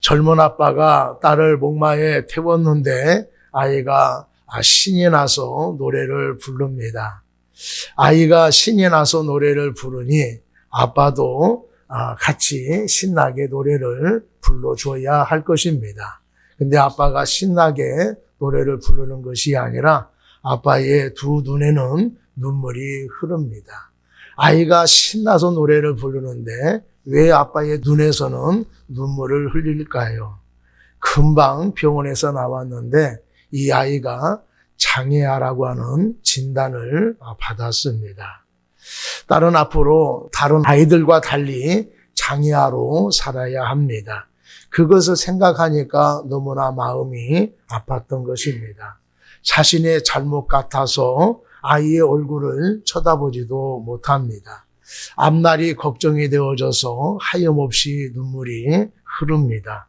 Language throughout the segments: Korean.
젊은 아빠가 딸을 목마에 태웠는데 아이가 신이 나서 노래를 부릅니다. 아이가 신이 나서 노래를 부르니 아빠도 같이 신나게 노래를 불러줘야 할 것입니다. 근데 아빠가 신나게 노래를 부르는 것이 아니라 아빠의 두 눈에는 눈물이 흐릅니다. 아이가 신나서 노래를 부르는데 왜 아빠의 눈에서는 눈물을 흘릴까요? 금방 병원에서 나왔는데 이 아이가 장애아라고 하는 진단을 받았습니다. 딸은 앞으로 다른 아이들과 달리 장애아로 살아야 합니다. 그것을 생각하니까 너무나 마음이 아팠던 것입니다. 자신의 잘못 같아서 아이의 얼굴을 쳐다보지도 못합니다. 앞날이 걱정이 되어져서 하염없이 눈물이 흐릅니다.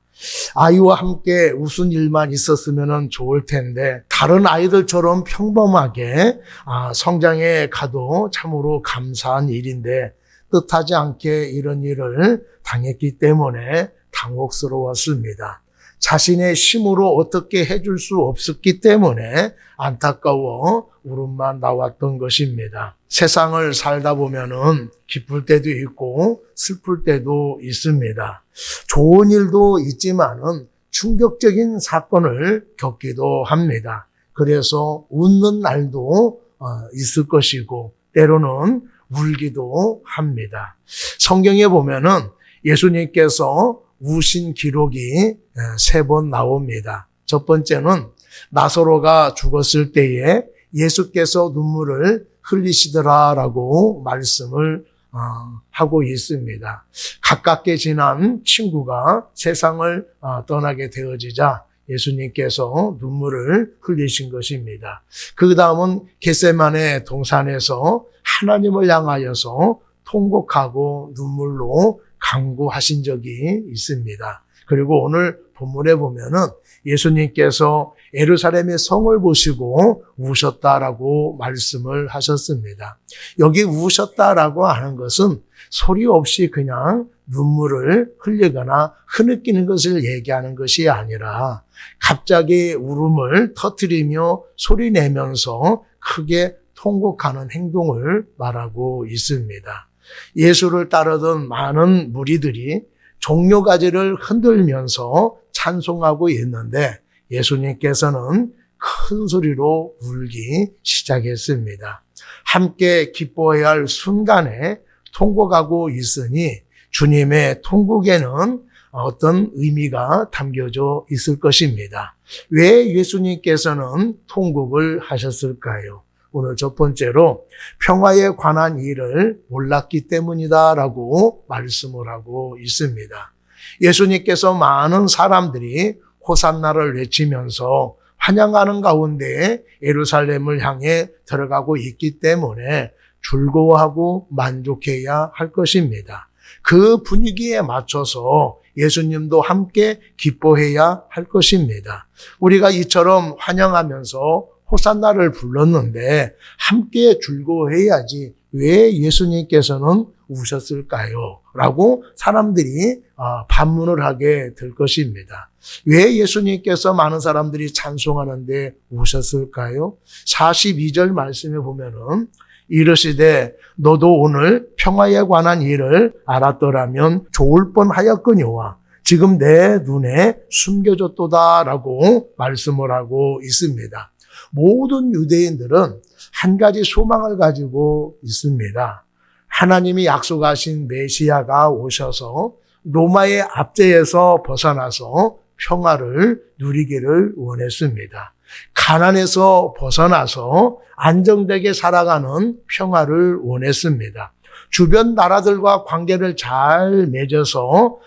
아이와 함께 무슨 일만 있었으면 좋을 텐데 다른 아이들처럼 평범하게 성장해 가도 참으로 감사한 일인데 뜻하지 않게 이런 일을 당했기 때문에 당혹스러웠습니다. 자신의 힘으로 어떻게 해줄 수 없었기 때문에 안타까워 울음만 나왔던 것입니다. 세상을 살다 보면은 기쁠 때도 있고 슬플 때도 있습니다. 좋은 일도 있지만은 충격적인 사건을 겪기도 합니다. 그래서 웃는 날도 있을 것이고 때로는 울기도 합니다. 성경에 보면은 예수님께서 우신 기록이 3번 나옵니다. 첫 번째는 나사로가 죽었을 때에 예수께서 눈물을 흘리시더라라고 말씀을 하고 있습니다. 가깝게 지난 친구가 세상을 떠나게 되어지자 예수님께서 눈물을 흘리신 것입니다. 그 다음은 겟세마네 동산에서 하나님을 향하여서 통곡하고 눈물로 간구하신 적이 있습니다. 그리고 오늘 본문에 보면은 예수님께서 예루살렘의 성을 보시고 우셨다라고 말씀을 하셨습니다. 여기 우셨다라고 하는 것은 소리 없이 그냥 눈물을 흘리거나 흐느끼는 것을 얘기하는 것이 아니라 갑자기 울음을 터뜨리며 소리 내면서 크게 통곡하는 행동을 말하고 있습니다. 예수를 따르던 많은 무리들이 종려가지를 흔들면서 찬송하고 있는데 예수님께서는 큰 소리로 울기 시작했습니다. 함께 기뻐해야 할 순간에 통곡하고 있으니 주님의 통곡에는 어떤 의미가 담겨져 있을 것입니다. 왜 예수님께서는 통곡을 하셨을까요? 오늘 첫 번째로 평화에 관한 일을 몰랐기 때문이다라고 말씀을 하고 있습니다. 예수님께서 많은 사람들이 호산나를 외치면서 환영하는 가운데 예루살렘을 향해 들어가고 있기 때문에 즐거워하고 만족해야 할 것입니다. 그 분위기에 맞춰서 예수님도 함께 기뻐해야 할 것입니다. 우리가 이처럼 환영하면서 호산나를 불렀는데 함께 즐거워해야지 왜 예수님께서는 우셨을까요? 라고 사람들이 반문을 하게 될 것입니다. 왜 예수님께서 많은 사람들이 찬송하는데 우셨을까요? 42절 말씀에 보면은 이르시되 너도 오늘 평화에 관한 일을 알았더라면 좋을 뻔하였거니와 지금 내 눈에 숨겨졌도다라고 말씀을 하고 있습니다. 모든 유대인들은 한 가지 소망을 가지고 있습니다. 하나님이 약속하신 메시아가 오셔서 로마의 압제에서 벗어나서 평화를 누리기를 원했습니다. 가난에서 벗어나서 안정되게 살아가는 평화를 원했습니다. 주변 나라들과 관계를 잘 맺어서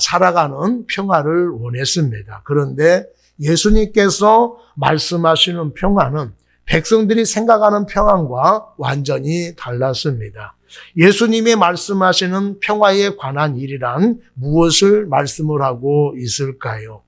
살아가는 평화를 원했습니다. 그런데 예수님께서 말씀하시는 평화는 백성들이 생각하는 평안과 완전히 달랐습니다. 예수님이 말씀하시는 평화에 관한 일이란 무엇을 말씀을 하고 있을까요?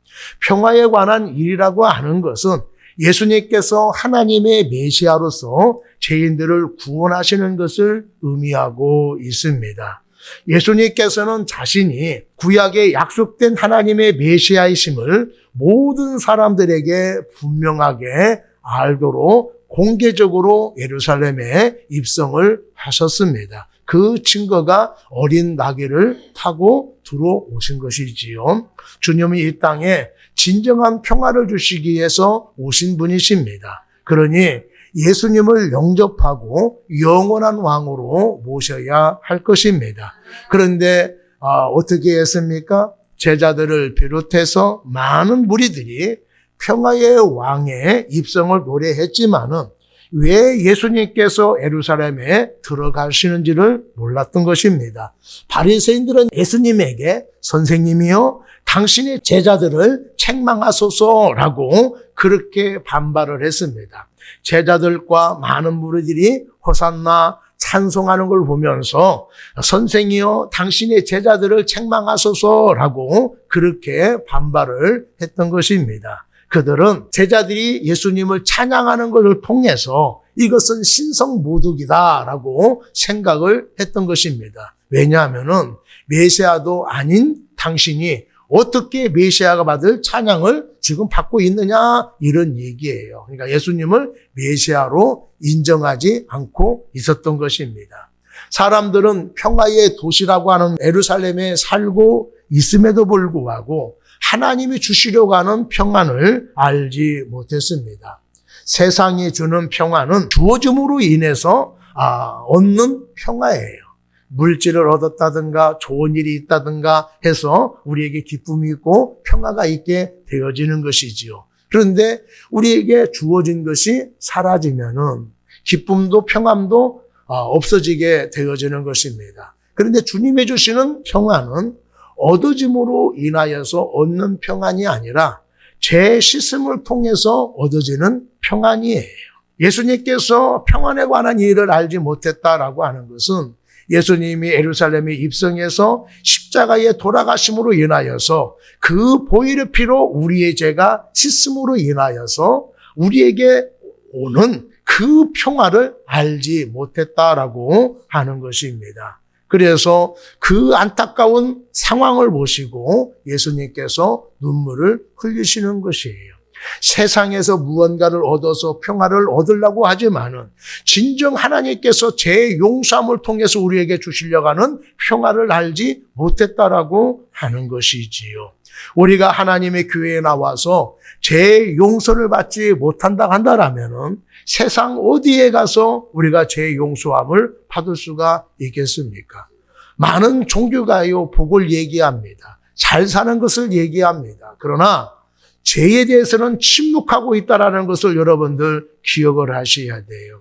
평화에 관한 일이라고 하는 것은 예수님께서 하나님의 메시아로서 죄인들을 구원하시는 것을 의미하고 있습니다. 예수님께서는 자신이 구약에 약속된 하나님의 메시아이심을 모든 사람들에게 분명하게 알도록 공개적으로 예루살렘에 입성을 하셨습니다. 그 증거가 어린 나귀를 타고 들어오신 것이지요. 주님이 이 땅에 진정한 평화를 주시기 위해서 오신 분이십니다. 그러니 예수님을 영접하고 영원한 왕으로 모셔야 할 것입니다. 그런데 어떻게 했습니까? 제자들을 비롯해서 많은 무리들이 평화의 왕의 입성을 노래했지만은 왜 예수님께서 예루살렘에 들어가시는지를 몰랐던 것입니다. 바리새인들은 예수님에게 선생님이요, 당신의 제자들을 책망하소서라고 그렇게 반발을 했습니다. 제자들과 많은 무리들이 호산나 찬송하는 걸 보면서 선생이요, 당신의 제자들을 책망하소서라고 그렇게 반발을 했던 것입니다. 그들은 제자들이 예수님을 찬양하는 것을 통해서 이것은 신성모독이다라고 생각을 했던 것입니다. 왜냐하면은 메시아도 아닌 당신이 어떻게 메시아가 받을 찬양을 지금 받고 있느냐, 이런 얘기예요. 그러니까 예수님을 메시아로 인정하지 않고 있었던 것입니다. 사람들은 평화의 도시라고 하는 예루살렘에 살고 있음에도 불구하고 하나님이 주시려고 하는 평안을 알지 못했습니다. 세상이 주는 평안은 주어짐으로 인해서 얻는 평화예요. 물질을 얻었다든가 좋은 일이 있다든가 해서 우리에게 기쁨이 있고 평화가 있게 되어지는 것이지요. 그런데 우리에게 주어진 것이 사라지면은 기쁨도 평안도 없어지게 되어지는 것입니다. 그런데 주님이 주시는 평안은 얻어짐으로 인하여서 얻는 평안이 아니라 죄 씻음을 통해서 얻어지는 평안이에요. 예수님께서 평안에 관한 일을 알지 못했다라고 하는 것은 예수님이 예루살렘에 입성해서 십자가에 돌아가심으로 인하여서 그 보혈의 피로 우리의 죄가 씻음으로 인하여서 우리에게 오는 그 평화를 알지 못했다라고 하는 것입니다. 그래서 그 안타까운 상황을 보시고 예수님께서 눈물을 흘리시는 것이에요. 세상에서 무언가를 얻어서 평화를 얻으려고 하지만은 진정 하나님께서 죄 용서함을 통해서 우리에게 주시려고 하는 평화를 알지 못했다라고 하는 것이지요. 우리가 하나님의 교회에 나와서 죄 용서를 받지 못한다 한다라면은 세상 어디에 가서 우리가 죄 용서함을 받을 수가 있겠습니까? 많은 종교가요, 복을 얘기합니다. 잘 사는 것을 얘기합니다. 그러나 죄에 대해서는 침묵하고 있다는 것을 여러분들 기억을 하셔야 돼요.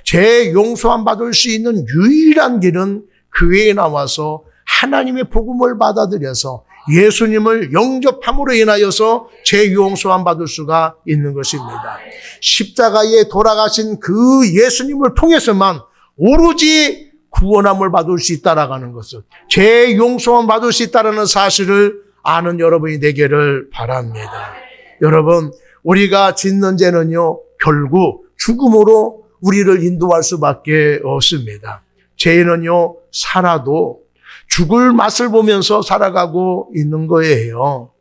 죄 용서함 받을 수 있는 유일한 길은 교회에 나와서 하나님의 복음을 받아들여서 예수님을 영접함으로 인하여서 죄 용서함 받을 수가 있는 것입니다. 십자가에 돌아가신 그 예수님을 통해서만 오로지 구원함을 받을 수 있다라는 것을, 죄 용서함 받을 수 있다는 사실을 아는 여러분이 되기를 바랍니다. 여러분, 우리가 짓는 죄는요, 결국 죽음으로 우리를 인도할 수밖에 없습니다. 죄는요, 살아도 죽을 맛을 보면서 살아가고 있는 거예요.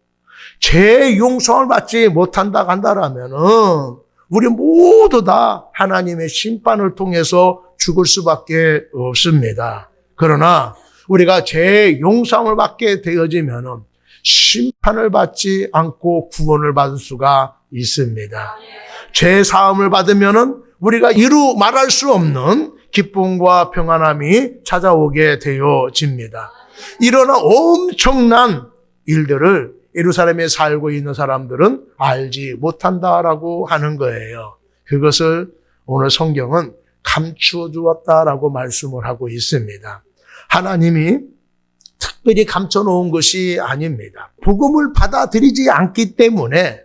죄 용서를 받지 못한다 한다라면은 우리 모두 다 하나님의 심판을 통해서 죽을 수밖에 없습니다. 그러나 우리가 죄 용서를 받게 되어지면은 심판을 받지 않고 구원을 받을 수가 있습니다. 죄 사함을 받으면은 우리가 이루 말할 수 없는 기쁨과 평안함이 찾아오게 되어집니다. 이러한 엄청난 일들을 예루살렘에 살고 있는 사람들은 알지 못한다라고 하는 거예요. 그것을 오늘 성경은 감추어 주었다라고 말씀을 하고 있습니다. 하나님이 특별히 감춰놓은 것이 아닙니다. 복음을 받아들이지 않기 때문에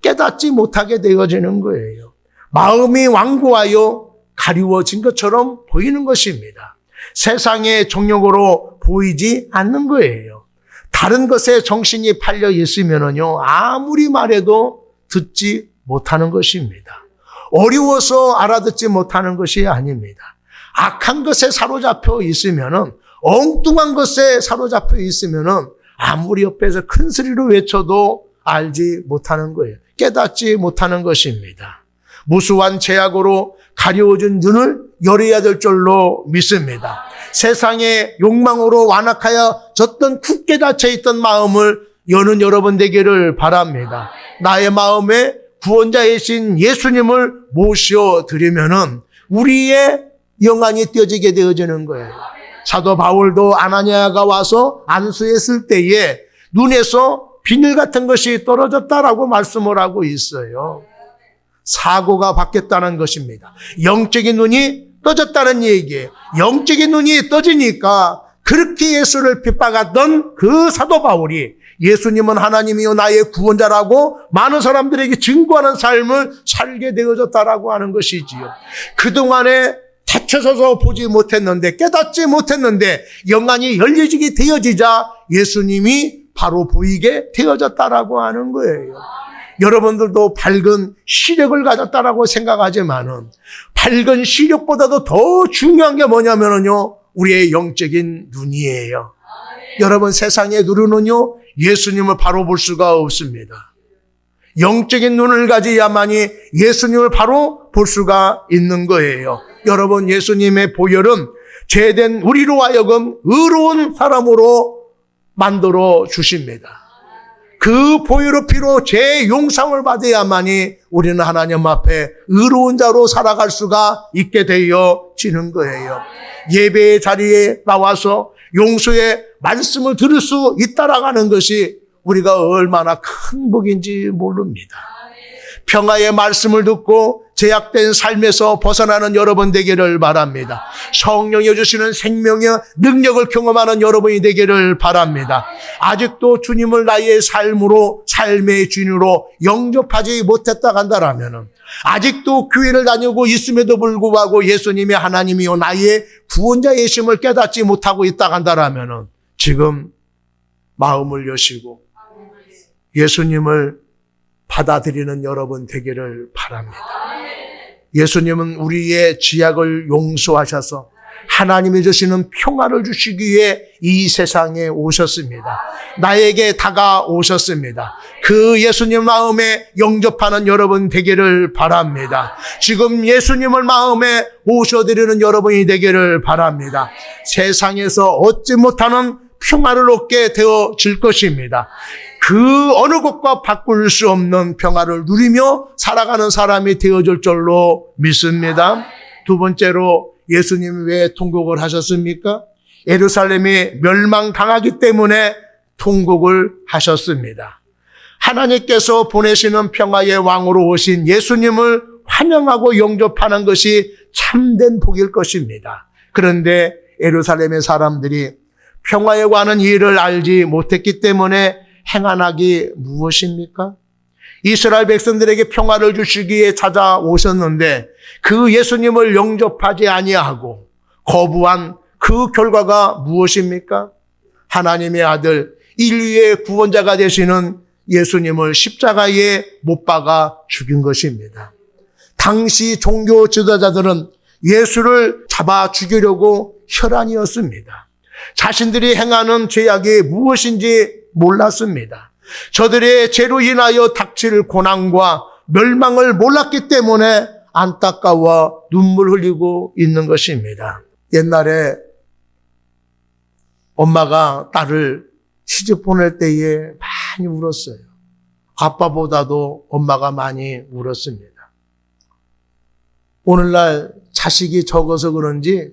깨닫지 못하게 되어지는 거예요. 마음이 완고하여 가리워진 것처럼 보이는 것입니다. 세상의 정욕으로 보이지 않는 거예요. 다른 것에 정신이 팔려 있으면요, 아무리 말해도 듣지 못하는 것입니다. 어려워서 알아듣지 못하는 것이 아닙니다. 악한 것에 사로잡혀 있으면은 엉뚱한 것에 사로잡혀 있으면은 아무리 옆에서 큰 소리로 외쳐도 알지 못하는 거예요. 깨닫지 못하는 것입니다. 무수한 제약으로 가려워진 눈을 열어야 될 줄로 믿습니다. 세상의 욕망으로 완악하여졌던 굳게 닫혀있던 마음을 여는 여러분 되기를 바랍니다. 나의 마음에 구원자이신 예수님을 모셔드리면은 우리의 영안이 띄어지게 되어지는 거예요. 사도 바울도 아나니아가 와서 안수했을 때에 눈에서 비늘 같은 것이 떨어졌다라고 말씀을 하고 있어요. 사고가 바뀌었다는 것입니다. 영적인 눈이 떠졌다는 얘기예요. 영적인 눈이 떠지니까 그렇게 예수를 핍박하던 그 사도 바울이 예수님은 하나님이요 나의 구원자라고 많은 사람들에게 증거하는 삶을 살게 되어졌다라고 하는 것이지요. 그동안에 닫혀서서 보지 못했는데 깨닫지 못했는데 영안이 열려지게 되어지자 예수님이 바로 보이게 되어졌다라고 하는 거예요. 여러분들도 밝은 시력을 가졌다라고 생각하지만은 밝은 시력보다도 더 중요한 게 뭐냐면요, 우리의 영적인 눈이에요. 여러분 세상의 눈은요 예수님을 바로 볼 수가 없습니다. 영적인 눈을 가져야만이 예수님을 바로 볼 수가 있는 거예요. 여러분 예수님의 보혈은 죄된 우리로 하여금 의로운 사람으로 만들어 주십니다. 그 보혈의 피로 죄 용서를 받아야만이 우리는 하나님 앞에 의로운 자로 살아갈 수가 있게 되어지는 거예요. 예배의 자리에 나와서 용서의 말씀을 들을 수 있다라는 것이 우리가 얼마나 큰 복인지 모릅니다. 평화의 말씀을 듣고 제약된 삶에서 벗어나는 여러분 되기를 바랍니다. 성령이 주시는 생명의 능력을 경험하는 여러분이 되기를 바랍니다. 아직도 주님을 나의 삶으로, 삶의 주인으로 영접하지 못했다 간다라면 아직도 교회를 다니고 있음에도 불구하고 예수님이 하나님이요 나의 구원자이심을 깨닫지 못하고 있다 간다라면 지금 마음을 여시고 예수님을 받아들이는 여러분 되기를 바랍니다. 예수님은 우리의 죄악을 용서하셔서 하나님이 주시는 평화를 주시기 위해 이 세상에 오셨습니다. 나에게 다가오셨습니다. 그 예수님 마음에 영접하는 여러분 되기를 바랍니다. 지금 예수님을 마음에 모셔드리는 여러분이 되기를 바랍니다. 세상에서 얻지 못하는 평화를 얻게 되어질 것입니다. 그 어느 것과 바꿀 수 없는 평화를 누리며 살아가는 사람이 되어줄 줄로 믿습니다. 두 번째로 예수님이 왜 통곡을 하셨습니까? 예루살렘이 멸망당하기 때문에 통곡을 하셨습니다. 하나님께서 보내시는 평화의 왕으로 오신 예수님을 환영하고 영접하는 것이 참된 복일 것입니다. 그런데 예루살렘의 사람들이 평화에 관한 일을 알지 못했기 때문에 행한악이 무엇입니까? 이스라엘 백성들에게 평화를 주시기에 찾아오셨는데 그 예수님을 영접하지 아니하고 거부한 그 결과가 무엇입니까? 하나님의 아들 인류의 구원자가 되시는 예수님을 십자가에 못 박아 죽인 것입니다. 당시 종교 지도자들은 예수를 잡아 죽이려고 혈안이었습니다. 자신들이 행하는 죄악이 무엇인지 몰랐습니다. 저들의 죄로 인하여 닥칠 고난과 멸망을 몰랐기 때문에 안타까워 눈물 흘리고 있는 것입니다. 옛날에 엄마가 딸을 시집 보낼 때에 많이 울었어요. 아빠보다도 엄마가 많이 울었습니다. 오늘날 자식이 적어서 그런지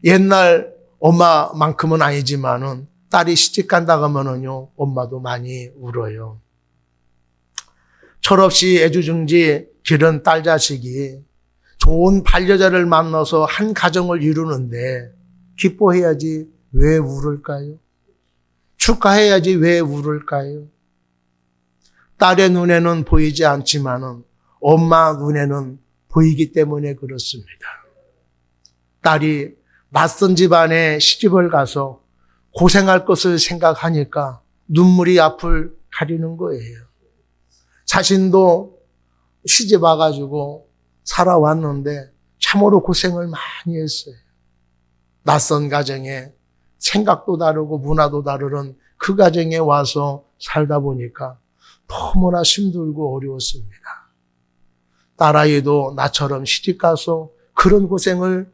옛날 엄마만큼은 아니지만은 딸이 시집 간다고 하면은요, 엄마도 많이 울어요. 철없이 애주중지 기른 딸 자식이 좋은 반려자를 만나서 한 가정을 이루는데 기뻐해야지 왜 울을까요? 축하해야지 왜 울을까요? 딸의 눈에는 보이지 않지만은 엄마 눈에는 보이기 때문에 그렇습니다. 딸이 낯선 집안에 시집을 가서 고생할 것을 생각하니까 눈물이 앞을 가리는 거예요. 자신도 시집 와가지고 살아왔는데 참으로 고생을 많이 했어요. 낯선 가정에 생각도 다르고 문화도 다른 그 가정에 와서 살다 보니까 너무나 힘들고 어려웠습니다. 딸아이도 나처럼 시집가서 그런 고생을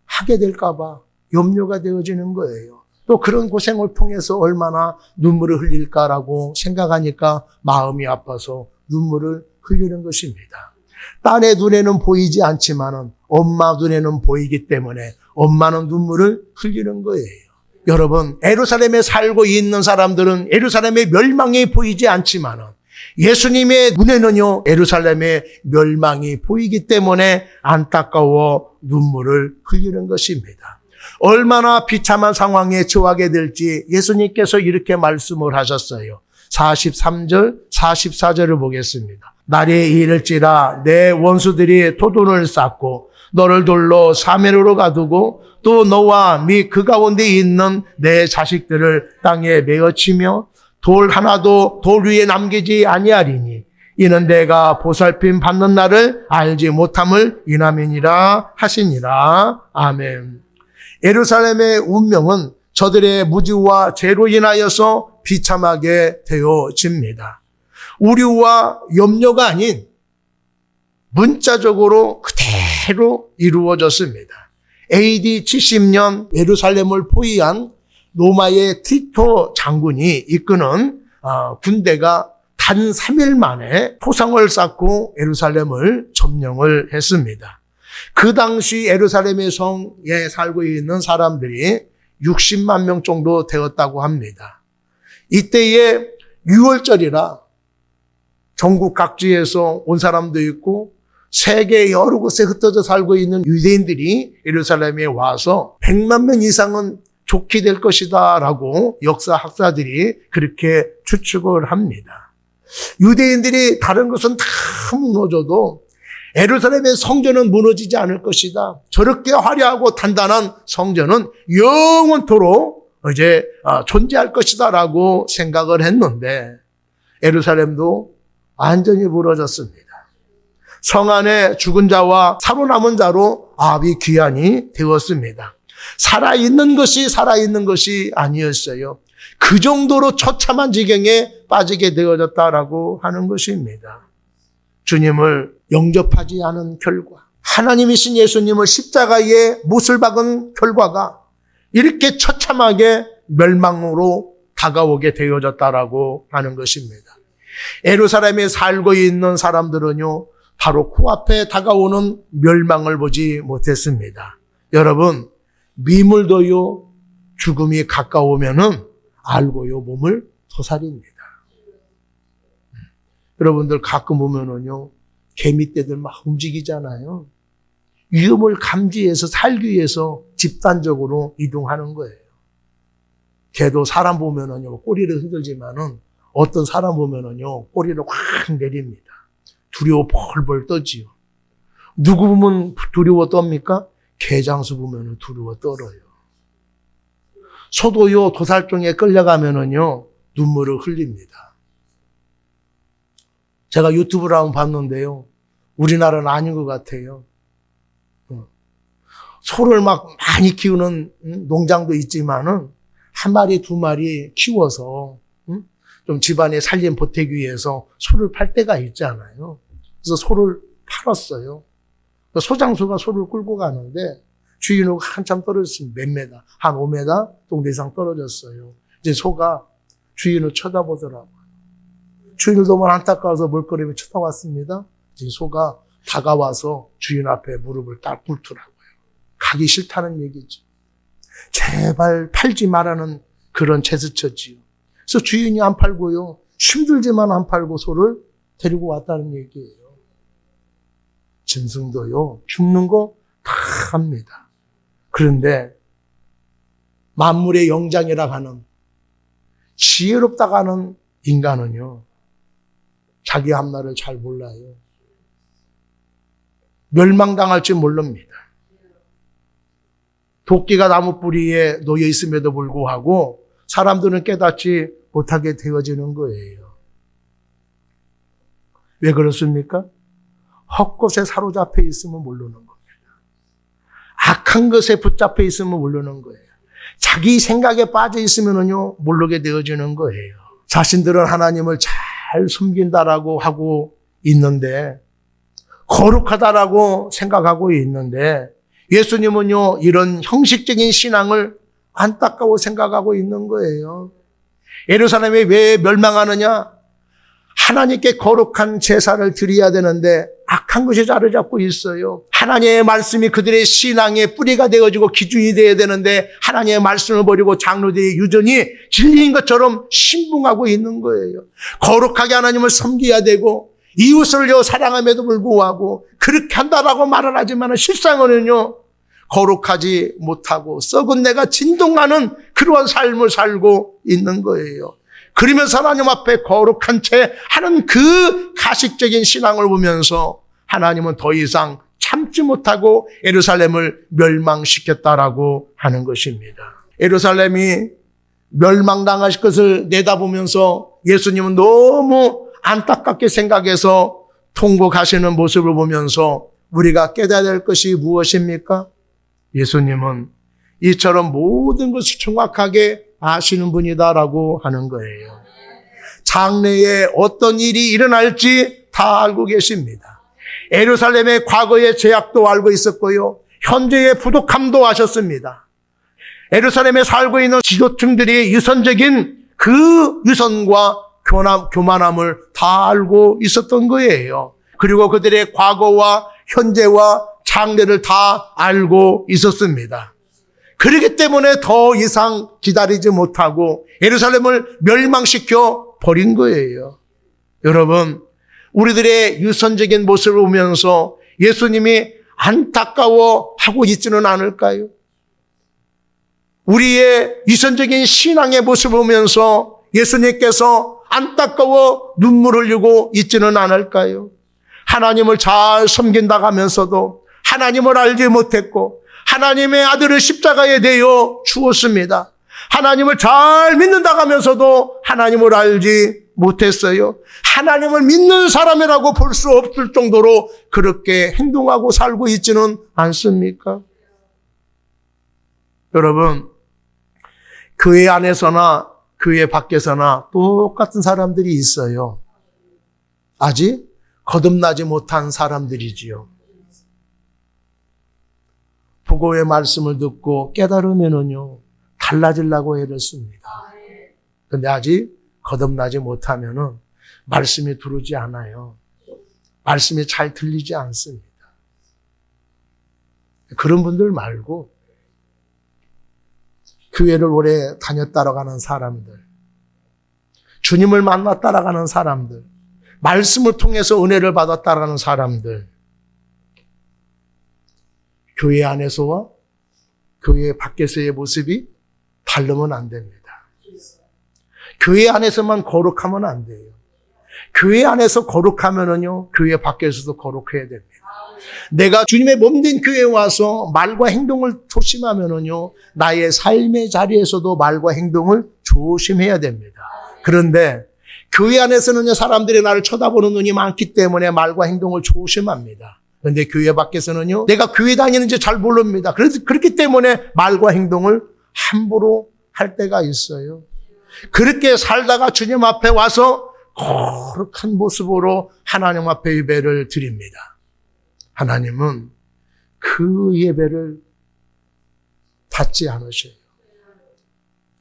하게 될까봐 염려가 되어지는 거예요. 또 그런 고생을 통해서 얼마나 눈물을 흘릴까라고 생각하니까 마음이 아파서 눈물을 흘리는 것입니다. 딸의 눈에는 보이지 않지만은 엄마 눈에는 보이기 때문에 엄마는 눈물을 흘리는 거예요. 여러분, 예루살렘에 살고 있는 사람들은 예루살렘의 멸망이 보이지 않지만은 예수님의 눈에는요, 예루살렘의 멸망이 보이기 때문에 안타까워 눈물을 흘리는 것입니다. 얼마나 비참한 상황에 처하게 될지 예수님께서 이렇게 말씀을 하셨어요. 43절, 44절을 보겠습니다. 날이 이를지라 내 원수들이 토돈을 쌓고 너를 돌로 사면으로 가두고 또 너와 및 그 가운데 있는 내 자식들을 땅에 메어치며 돌 하나도 돌 위에 남기지 아니하리니 이는 내가 보살핌 받는 날을 알지 못함을 인함이니라 하시니라. 아멘. 예루살렘의 운명은 저들의 무지와 죄로 인하여서 비참하게 되어집니다. 우려와 염려가 아닌 문자적으로 그대로 이루어졌습니다. AD 70년 예루살렘을 포위한 로마의 티토 장군이 이끄는 군대가 단 3일 만에 토성을 쌓고 예루살렘을 점령을 했습니다. 그 당시 예루살렘의 성에 살고 있는 사람들이 60만 명 정도 되었다고 합니다. 이때에 6월절이라 전국 각지에서 온 사람도 있고 세계 여러 곳에 흩어져 살고 있는 유대인들이 예루살렘에 와서 100만 명 이상은 좋게 될 것이다 라고 역사학자들이 그렇게 추측을 합니다. 유대인들이 다른 것은 다 무너져도 예루살렘의 성전은 무너지지 않을 것이다. 저렇게 화려하고 단단한 성전은 영원토록 이제 존재할 것이다 라고 생각을 했는데 예루살렘도 완전히 무너졌습니다. 성 안에 죽은 자와 살아남은 자로 아비 귀환이 되었습니다. 살아있는 것이 아니었어요. 그 정도로 처참한 지경에 빠지게 되어졌다라고 하는 것입니다. 주님을 영접하지 않은 결과, 하나님이신 예수님을 십자가에 못을 박은 결과가 이렇게 처참하게 멸망으로 다가오게 되어졌다라고 하는 것입니다. 예루살렘에 살고 있는 사람들은요, 바로 코앞에 다가오는 멸망을 보지 못했습니다. 여러분, 미물도요, 죽음이 가까우면은 알고요, 몸을 토살입니다. 여러분들 가끔 보면은요, 개미떼들 막 움직이잖아요. 위험을 감지해서 살기 위해서 집단적으로 이동하는 거예요. 개도 사람 보면은요, 꼬리를 흔들지만은 어떤 사람 보면은요, 꼬리를 확 내립니다. 두려워 벌벌 떠지요. 누구 보면 두려워 떱니까? 개장수 보면 두려워 떨어요. 소도요, 도살종에 끌려가면은요, 눈물을 흘립니다. 제가 유튜브를 한번 봤는데요, 우리나라는 아닌 것 같아요. 소를 막 많이 키우는 농장도 있지만은 한 마리, 두 마리 키워서 좀 집안에 살림 보태기 위해서 소를 팔 때가 있잖아요. 그래서 소를 팔았어요. 소장수가 소를 끌고 가는데 주인하고 한참 떨어졌습니다. 몇 메다, 한 5m 정도 이상 떨어졌어요. 이제 소가 주인을 쳐다보더라고요. 주인을 너무 안타까워서 멀거리며 쳐다봤습니다. 이제 소가 다가와서 주인 앞에 무릎을 딱 꿇더라고요. 가기 싫다는 얘기죠. 제발 팔지 말라는 그런 제스처지요. 그래서 주인이 안 팔고요, 힘들지만 안 팔고 소를 데리고 왔다는 얘기예요. 짐승도요, 죽는 거 다 합니다. 그런데 만물의 영장이라 하는 지혜롭다고 하는 인간은요, 자기 앞날을 잘 몰라요. 멸망당할지 모릅니다. 도끼가 나무 뿌리에 놓여 있음에도 불구하고 사람들은 깨닫지 못하게 되어지는 거예요. 왜 그렇습니까? 헛것에 사로잡혀 있으면 모르는 겁니다. 악한 것에 붙잡혀 있으면 모르는 거예요. 자기 생각에 빠져 있으면은요, 모르게 되어지는 거예요. 자신들은 하나님을 잘 섬긴다라고 하고 있는데, 거룩하다라고 생각하고 있는데, 예수님은요, 이런 형식적인 신앙을 안타까워 생각하고 있는 거예요. 예루살렘이 왜 멸망하느냐? 하나님께 거룩한 제사를 드려야 되는데 악한 것이 자리 잡고 있어요. 하나님의 말씀이 그들의 신앙의 뿌리가 되어지고 기준이 되어야 되는데 하나님의 말씀을 버리고 장로들이 유전이 진리인 것처럼 신봉하고 있는 거예요. 거룩하게 하나님을 섬겨야 되고 이웃을요 사랑함에도 불구하고 그렇게 한다라고 말을 하지만 실상은요 거룩하지 못하고 썩은 내가 진동하는 그러한 삶을 살고 있는 거예요. 그러면서 하나님 앞에 거룩한 채 하는 그 가식적인 신앙을 보면서 하나님은 더 이상 참지 못하고 예루살렘을 멸망시켰다라고 하는 것입니다. 예루살렘이 멸망당하실 것을 내다보면서 예수님은 너무 안타깝게 생각해서 통곡하시는 모습을 보면서 우리가 깨달아야 될 것이 무엇입니까? 예수님은 이처럼 모든 것을 정확하게 아시는 분이다라고 하는 거예요. 장래에 어떤 일이 일어날지 다 알고 계십니다. 예루살렘의 과거의 죄악도 알고 있었고요. 현재의 부족함도 아셨습니다. 예루살렘에 살고 있는 지도층들이 유선적인 그 유선과 교만함을 다 알고 있었던 거예요. 그리고 그들의 과거와 현재와 장래를 다 알고 있었습니다. 그렇기 때문에 더 이상 기다리지 못하고 예루살렘을 멸망시켜 버린 거예요. 여러분, 우리들의 유선적인 모습을 보면서 예수님이 안타까워하고 있지는 않을까요? 우리의 유선적인 신앙의 모습을 보면서 예수님께서 안타까워 눈물을 흘리고 있지는 않을까요? 하나님을 잘 섬긴다 하면서도 하나님을 알지 못했고 하나님의 아들을 십자가에 대어 주었습니다. 하나님을 잘 믿는다 하면서도 하나님을 알지 못했어요. 하나님을 믿는 사람이라고 볼 수 없을 정도로 그렇게 행동하고 살고 있지는 않습니까? 여러분, 교회 안에서나 교회 밖에서나 똑같은 사람들이 있어요. 아직 거듭나지 못한 사람들이지요. 복음의 말씀을 듣고 깨달으면은요, 달라지려고 애를 씁니다. 근데 아직 거듭나지 못하면은 말씀이 들어오지 않아요. 말씀이 잘 들리지 않습니다. 그런 분들 말고 교회를 오래 다녔다라고 하는 사람들, 주님을 만났다라고 하는 사람들, 말씀을 통해서 은혜를 받았다라고 하는 사람들, 교회 안에서와 교회 밖에서의 모습이 다르면 안 됩니다. 교회 안에서만 거룩하면 안 돼요. 교회 안에서 거룩하면은요, 교회 밖에서도 거룩해야 됩니다. 내가 주님의 몸된 교회에 와서 말과 행동을 조심하면은요, 나의 삶의 자리에서도 말과 행동을 조심해야 됩니다. 그런데 교회 안에서는요, 사람들이 나를 쳐다보는 눈이 많기 때문에 말과 행동을 조심합니다. 그런데 교회 밖에서는요, 내가 교회 다니는지 잘 모릅니다. 그렇기 때문에 말과 행동을 함부로 할 때가 있어요. 그렇게 살다가 주님 앞에 와서 거룩한 모습으로 하나님 앞에 예배를 드립니다. 하나님은 그 예배를 받지 않으셔요.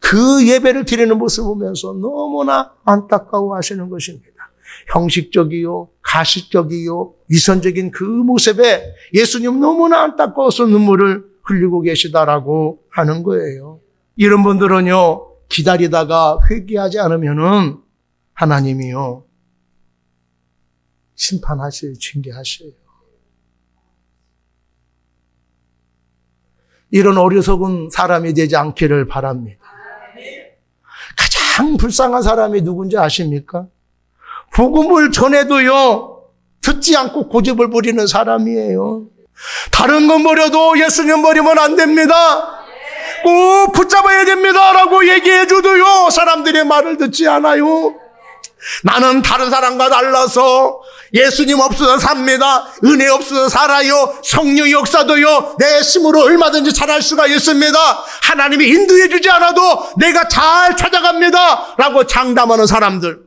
그 예배를 드리는 모습을 보면서 너무나 안타까워하시는 것입니다. 형식적이요, 가식적이요, 위선적인 그 모습에 예수님 너무나 안타까워서 눈물을 흘리고 계시다라고 하는 거예요. 이런 분들은요, 기다리다가 회개하지 않으면은 하나님이요, 심판하셔요, 징계하셔요. 이런 어리석은 사람이 되지 않기를 바랍니다. 가장 불쌍한 사람이 누군지 아십니까? 복음을 전해도요, 듣지 않고 고집을 부리는 사람이에요. 다른 건 버려도 예수님 버리면 안 됩니다. 꼭 붙잡아야 됩니다 라고 얘기해 줘도요, 사람들의 말을 듣지 않아요. 나는 다른 사람과 달라서 예수님 없어서 삽니다. 은혜 없어서 살아요. 성령 역사도요, 내 힘으로 얼마든지 잘할 수가 있습니다. 하나님이 인도해 주지 않아도 내가 잘 찾아갑니다. 라고 장담하는 사람들.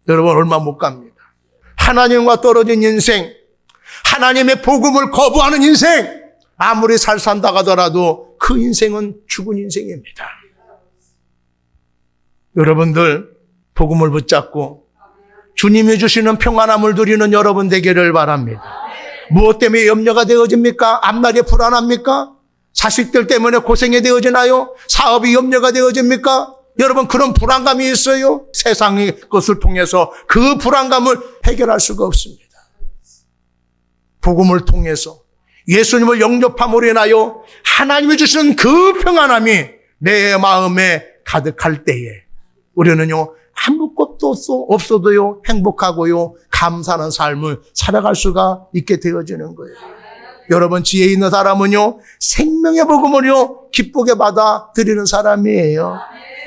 여러분, 얼마 못 갑니다. 하나님과 떨어진 인생, 하나님의 복음을 거부하는 인생, 아무리 잘 산다 하더라도 그 인생은 죽은 인생입니다. 여러분들, 복음을 붙잡고 주님이 주시는 평안함을 누리는 여러분 되기를 바랍니다. 무엇 때문에 염려가 되어집니까? 앞날이 불안합니까? 자식들 때문에 고생이 되어지나요? 사업이 염려가 되어집니까? 여러분, 그런 불안감이 있어요? 세상의 것을 통해서 그 불안감을 해결할 수가 없습니다. 복음을 통해서 예수님을 영접함으로 인하여 하나님이 주신 그 평안함이 내 마음에 가득할 때에 우리는요, 아무것도 없어도요, 행복하고요, 감사하는 삶을 살아갈 수가 있게 되어지는 거예요. 여러분, 지혜 있는 사람은요, 생명의 복음을요, 기쁘게 받아들이는 사람이에요.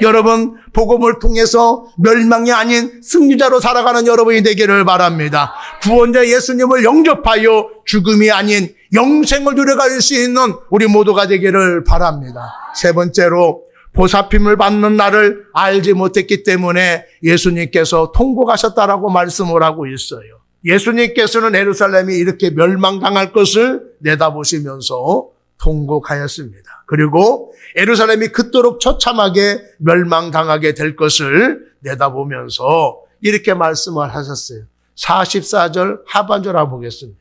여러분, 복음을 통해서 멸망이 아닌 승리자로 살아가는 여러분이 되기를 바랍니다. 구원자 예수님을 영접하여 죽음이 아닌 영생을 누려갈 수 있는 우리 모두가 되기를 바랍니다. 세 번째로, 보살핌을 받는 날을 알지 못했기 때문에 예수님께서 통곡하셨다라고 말씀을 하고 있어요. 예수님께서는 예루살렘이 이렇게 멸망당할 것을 내다보시면서 통곡하였습니다. 그리고 예루살렘이 그토록 처참하게 멸망당하게 될 것을 내다보면서 이렇게 말씀을 하셨어요. 44절 하반절 보겠습니다.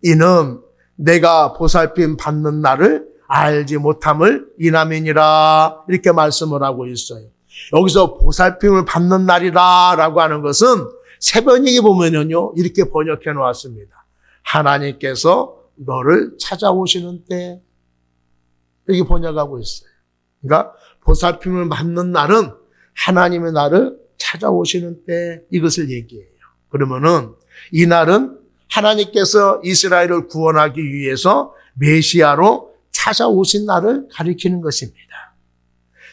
이는 내가 보살핌 받는 날을 알지 못함을 인함이니라, 이렇게 말씀을 하고 있어요. 여기서 보살핌을 받는 날이라고 하는 것은 세번역에 보면요, 이렇게 번역해 놓았습니다. 하나님께서 너를 찾아오시는 때, 이렇게 번역하고 있어요. 그러니까 보살핌을 받는 날은 하나님의 나를 찾아오시는 때, 이것을 얘기해요. 그러면은 이 날은 하나님께서 이스라엘을 구원하기 위해서 메시아로 찾아오신 날을 가리키는 것입니다.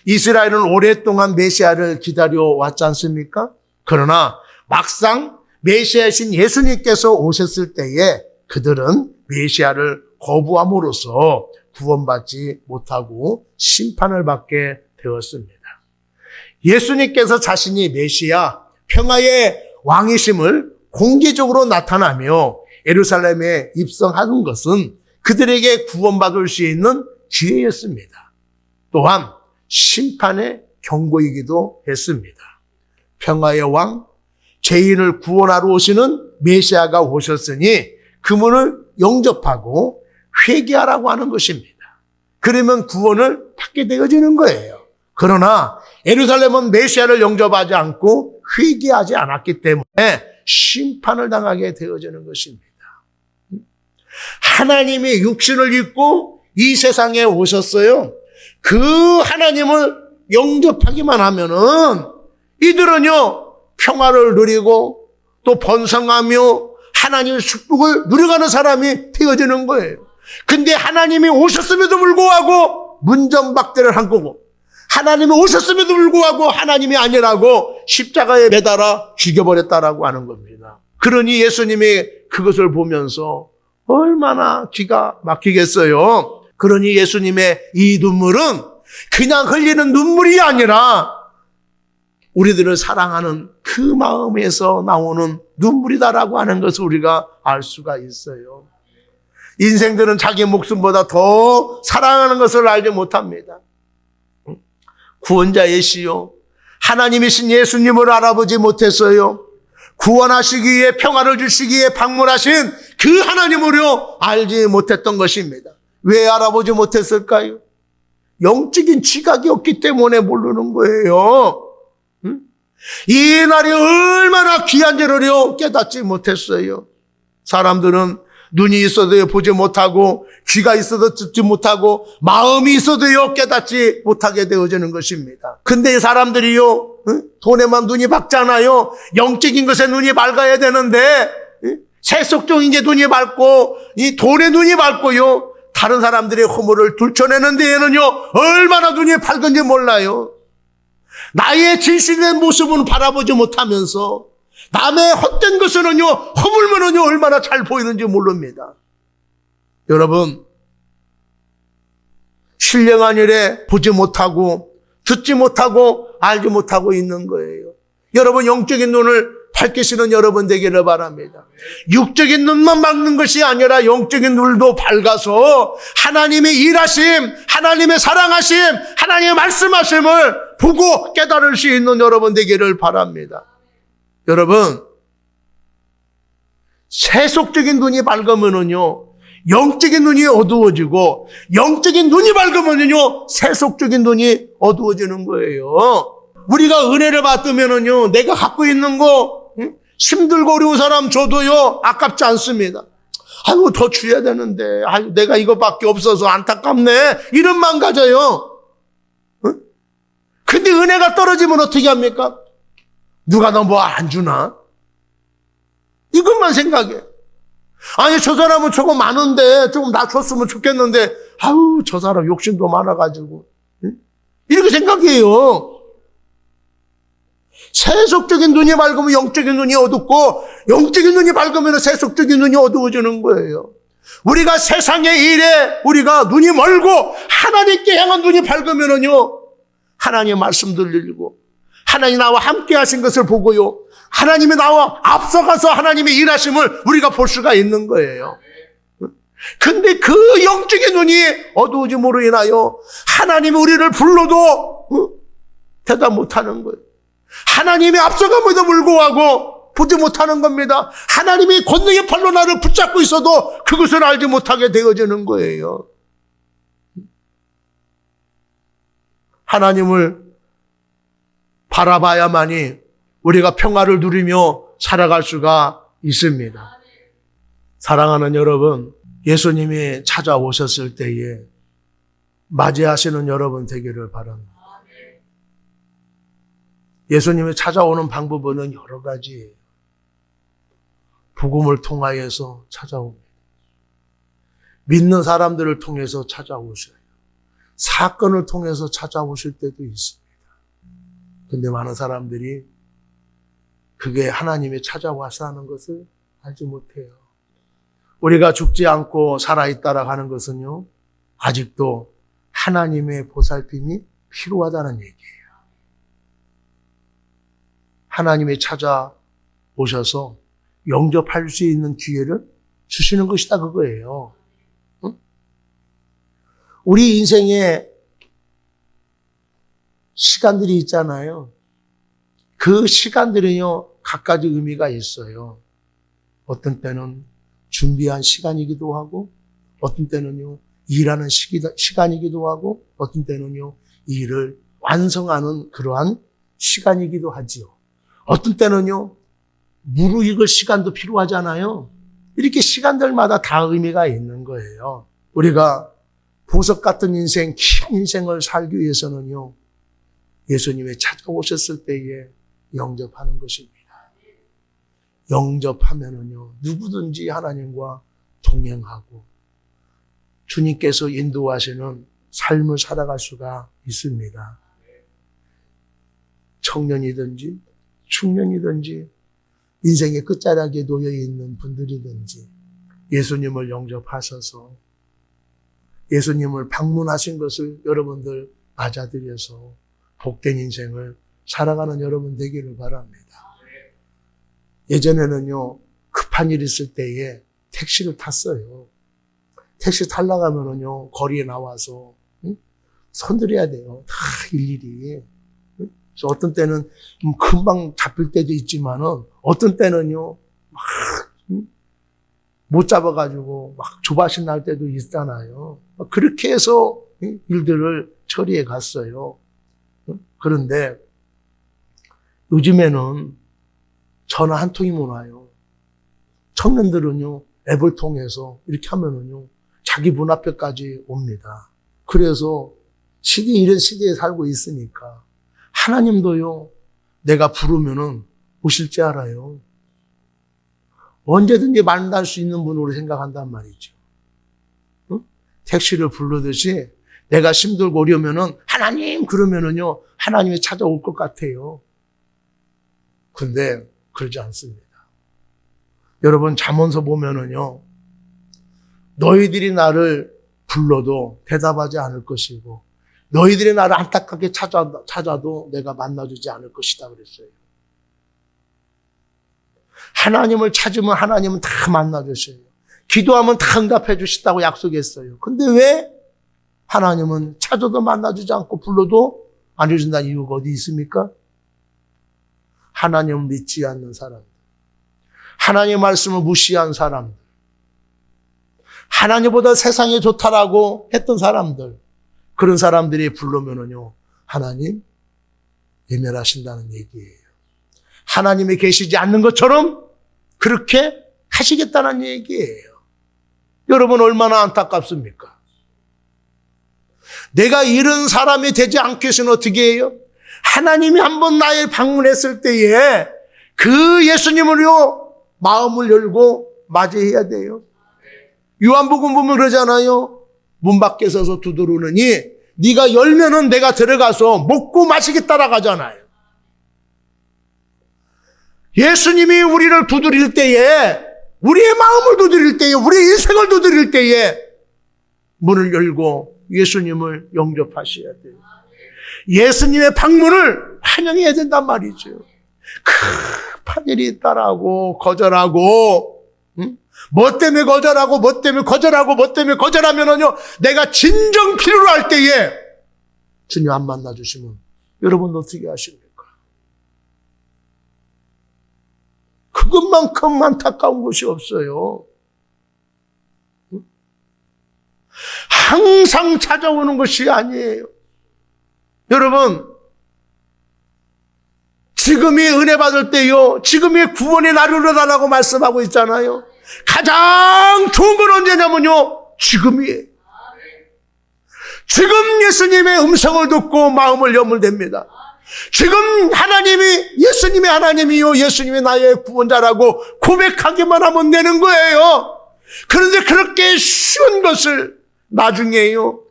이스라엘은 오랫동안 메시아를 기다려 왔지 않습니까? 그러나 막상 메시아이신 예수님께서 오셨을 때에 그들은 메시아를 거부함으로써 구원받지 못하고 심판을 받게 되었습니다. 예수님께서 자신이 메시아, 평화의 왕이심을 공개적으로 나타나며 예루살렘에 입성하는 것은 그들에게 구원받을 수 있는 기회였습니다. 또한 심판의 경고이기도 했습니다. 평화의 왕, 죄인을 구원하러 오시는 메시아가 오셨으니 그분을 영접하고 회개하라고 하는 것입니다. 그러면 구원을 받게 되어지는 거예요. 그러나 예루살렘은 메시아를 영접하지 않고 회개하지 않았기 때문에 심판을 당하게 되어지는 것입니다. 하나님이 육신을 입고 이 세상에 오셨어요. 그 하나님을 영접하기만 하면은 이들은요, 평화를 누리고 또 번성하며 하나님의 축복을 누려가는 사람이 되어지는 거예요. 근데 하나님이 오셨음에도 불구하고 문전박대를 한 거고, 하나님이 오셨음에도 불구하고 하나님이 아니라고 십자가에 매달아 죽여버렸다라고 하는 겁니다. 그러니 예수님이 그것을 보면서 얼마나 기가 막히겠어요. 그러니 예수님의 이 눈물은 그냥 흘리는 눈물이 아니라 우리들을 사랑하는 그 마음에서 나오는 눈물이다라고 하는 것을 우리가 알 수가 있어요. 인생들은 자기 목숨보다 더 사랑하는 것을 알지 못합니다. 구원자이시요, 하나님이신 예수님을 알아보지 못했어요. 구원하시기 위해, 평화를 주시기 위해 방문하신 그 하나님으로 알지 못했던 것입니다. 왜 알아보지 못했을까요? 영적인 지각이 없기 때문에 모르는 거예요. 이 날이 얼마나 귀한 줄을요 깨닫지 못했어요. 사람들은 눈이 있어도요 보지 못하고, 귀가 있어도 듣지 못하고, 마음이 있어도요 깨닫지 못하게 되어지는 것입니다. 근데 이 사람들이요, 돈에만 눈이 밝잖아요. 영적인 것에 눈이 밝아야 되는데 세속적인 게 눈이 밝고 이 돈에 눈이 밝고요, 다른 사람들의 허물을 들춰내는 데에는요 얼마나 눈이 밝은지 몰라요. 나의 진실된 모습은 바라보지 못하면서 남의 헛된 것은요, 허물면은요, 얼마나 잘 보이는지 모릅니다. 여러분, 신령한 일에 보지 못하고, 듣지 못하고, 알지 못하고 있는 거예요. 여러분, 영적인 눈을 밝히시는 여러분 되기를 바랍니다. 육적인 눈만 막는 것이 아니라 영적인 눈도 밝아서 하나님의 일하심, 하나님의 사랑하심, 하나님의 말씀하심을 보고 깨달을 수 있는 여러분 되기를 바랍니다. 여러분, 세속적인 눈이 밝으면은요, 영적인 눈이 어두워지고, 영적인 눈이 밝으면은요, 세속적인 눈이 어두워지는 거예요. 우리가 은혜를 받으면은요, 내가 갖고 있는 거, 힘들고 어려운 사람 줘도요, 아깝지 않습니다. 아이고, 더 줘야 되는데, 아이고, 내가 이거밖에 없어서 안타깝네. 이런 마음 가져요. 근데 은혜가 떨어지면 어떻게 합니까? 누가 너 뭐 안 주나? 이것만 생각해. 아니, 저 사람은 저거 많은데, 조금 나 줬으면 좋겠는데, 아우, 저 사람 욕심도 많아가지고. 이렇게 생각해요. 세속적인 눈이 밝으면 영적인 눈이 어둡고, 영적인 눈이 밝으면 세속적인 눈이 어두워지는 거예요. 우리가 세상의 일에 우리가 눈이 멀고 하나님께 향한 눈이 밝으면은요, 하나님의 말씀 들리고, 하나님 나와 함께 하신 것을 보고요, 하나님이 나와 앞서가서 하나님의 일하심을 우리가 볼 수가 있는 거예요. 근데 그 영적인 눈이 어두워짐으로 인하여 하나님이 우리를 불러도 대답 못하는 거예요. 하나님이 앞서감에도 불구하고 보지 못하는 겁니다. 하나님이 권능의 팔로 나를 붙잡고 있어도 그것을 알지 못하게 되어지는 거예요. 하나님을 바라봐야만이 우리가 평화를 누리며 살아갈 수가 있습니다. 사랑하는 여러분, 예수님이 찾아오셨을 때에 맞이하시는 여러분 되기를 바랍니다. 예수님이 찾아오는 방법은 여러 가지예요. 복음을 통하여서 찾아옵니다. 믿는 사람들을 통해서 찾아오셔요. 사건을 통해서 찾아오실 때도 있습니다. 근데 많은 사람들이 그게 하나님이 찾아와서 하는 것을 알지 못해요. 우리가 죽지 않고 살아있다라 하는 것은요, 아직도 하나님의 보살핌이 필요하다는 얘기예요. 하나님이 찾아오셔서 영접할 수 있는 기회를 주시는 것이다, 그거예요. 응? 우리 인생에 시간들이 있잖아요. 그 시간들은요, 각가지 의미가 있어요. 어떤 때는 준비한 시간이기도 하고, 어떤 때는요, 일하는 시간이기도 하고, 어떤 때는요, 일을 완성하는 그러한 시간이기도 하지요. 어떤 때는요, 무르익을 시간도 필요하잖아요. 이렇게 시간들마다 다 의미가 있는 거예요. 우리가 보석 같은 인생, 긴 인생을 살기 위해서는요, 예수님이 찾아오셨을 때에 영접하는 것입니다. 영접하면은요, 누구든지 하나님과 동행하고 주님께서 인도하시는 삶을 살아갈 수가 있습니다. 청년이든지 중년이든지 인생의 끝자락에 놓여 있는 분들이든지 예수님을 영접하셔서 예수님을 방문하신 것을 여러분들 맞아들여서 복된 인생을 살아가는 여러분 되기를 바랍니다. 예전에는요, 급한 일 있을 때에 택시를 탔어요. 택시 타려고 하면은요, 거리에 나와서 손들어야 돼요. 다 일일이. 그래서 어떤 때는 금방 잡힐 때도 있지만은 어떤 때는요, 막 못 잡아가지고 막 조바심 날 때도 있잖아요. 그렇게 해서 일들을 처리해 갔어요. 그런데 요즘에는 전화 한 통이면 와요. 청년들은요, 앱을 통해서 이렇게 하면은요, 자기 문 앞에까지 옵니다. 그래서 이런 시대에 살고 있으니까 하나님도요, 내가 부르면은 오실 줄 알아요. 언제든지 만날 수 있는 분으로 생각한단 말이죠. 응? 택시를 부르듯이 내가 힘들고 어려우면은 하나님 그러면은요, 하나님이 찾아올 것 같아요. 근데 그러지 않습니다. 여러분 잠언서 보면은요, 너희들이 나를 불러도 대답하지 않을 것이고 너희들이 나를 안타깝게 찾아도 내가 만나주지 않을 것이다 그랬어요. 하나님을 찾으면 하나님은 다 만나주셔요. 기도하면 다 응답해 주시다고 약속했어요. 근데 왜 하나님은 찾아도 만나주지 않고 불러도 안 해준다는 이유가 어디 있습니까? 하나님을 믿지 않는 사람들, 하나님의 말씀을 무시한 사람들, 하나님보다 세상이 좋다라고 했던 사람들, 그런 사람들이 부르면은요, 하나님 외면하신다는 얘기예요. 하나님이 계시지 않는 것처럼 그렇게 하시겠다는 얘기예요. 여러분 얼마나 안타깝습니까? 내가 이런 사람이 되지 않기 위해서는 어떻게 해요? 하나님이 한번 나를 방문했을 때에 그 예수님을요, 마음을 열고 맞이해야 돼요. 요한복음 보면 그러잖아요. 문 밖에 서서 두드르느니 네가 열면은 내가 들어가서 먹고 마시게 따라가잖아요. 예수님이 우리를 두드릴 때에, 우리의 마음을 두드릴 때에, 우리의 인생을 두드릴 때에 문을 열고 예수님을 영접하셔야 돼요. 예수님의 방문을 환영해야 된단 말이죠. 급한 일이 있다라고 거절하고, 뭐 때문에 거절하고, 뭐 때문에 거절하고, 뭐 때문에 거절하면은요, 내가 진정 필요로 할 때에 주님 안 만나주시면 여러분 어떻게 하십니까? 그것만큼 안타까운 것이 없어요. 항상 찾아오는 것이 아니에요. 여러분, 지금이 은혜 받을 때요, 지금이 구원의 날이로다라고 말씀하고 있잖아요. 가장 좋은 건 언제냐면요, 지금이에요. 지금 예수님의 음성을 듣고 마음을 열면 됩니다. 지금 하나님이, 예수님의 하나님이요, 예수님이 나의 구원자라고 고백하기만 하면 되는 거예요. 그런데 그렇게 쉬운 것을 나중에요,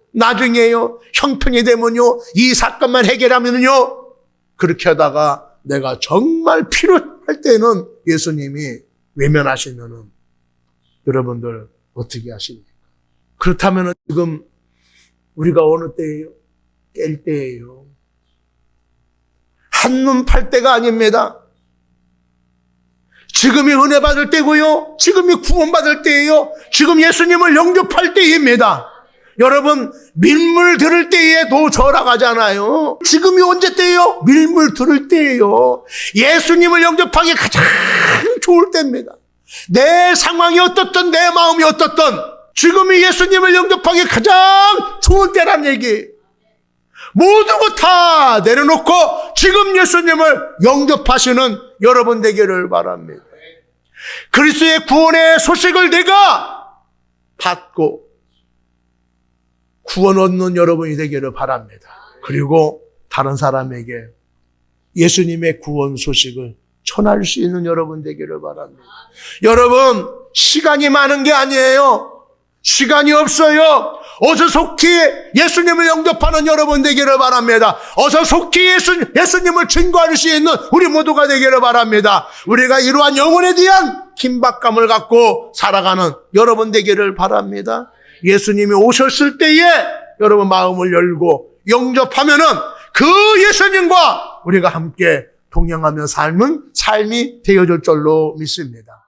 형편이 되면요, 이 사건만 해결하면요, 그렇게 하다가 내가 정말 필요할 때는 예수님이 외면하시면은 여러분들 어떻게 하십니까? 그렇다면 지금 우리가 어느 때예요? 깰 때예요. 한눈 팔 때가 아닙니다. 지금이 은혜 받을 때고요, 지금이 구원 받을 때예요. 지금 예수님을 영접할 때입니다. 여러분, 밀물 들을 때에도 절하가잖아요. 지금이 언제 때예요? 밀물 들을 때예요. 예수님을 영접하기 가장 좋을 때입니다. 내 상황이 어떻든, 내 마음이 어떻든 지금이 예수님을 영접하기 가장 좋은 때란 얘기예요. 모든 것 다 내려놓고 지금 예수님을 영접하시는 여러분 되기를 바랍니다. 그리스도의 구원의 소식을 내가 받고 구원 얻는 여러분이 되기를 바랍니다. 그리고 다른 사람에게 예수님의 구원 소식을 전할 수 있는 여러분 되기를 바랍니다. 여러분, 시간이 많은 게 아니에요. 시간이 없어요. 어서 속히 예수님을 영접하는 여러분 되기를 바랍니다. 어서 속히 예수님을 증거할 수 있는 우리 모두가 되기를 바랍니다. 우리가 이러한 영혼에 대한 긴박감을 갖고 살아가는 여러분 되기를 바랍니다. 예수님이 오셨을 때에 여러분 마음을 열고 영접하면은 그 예수님과 우리가 함께 동행하며 삶이 되어질 줄로 믿습니다.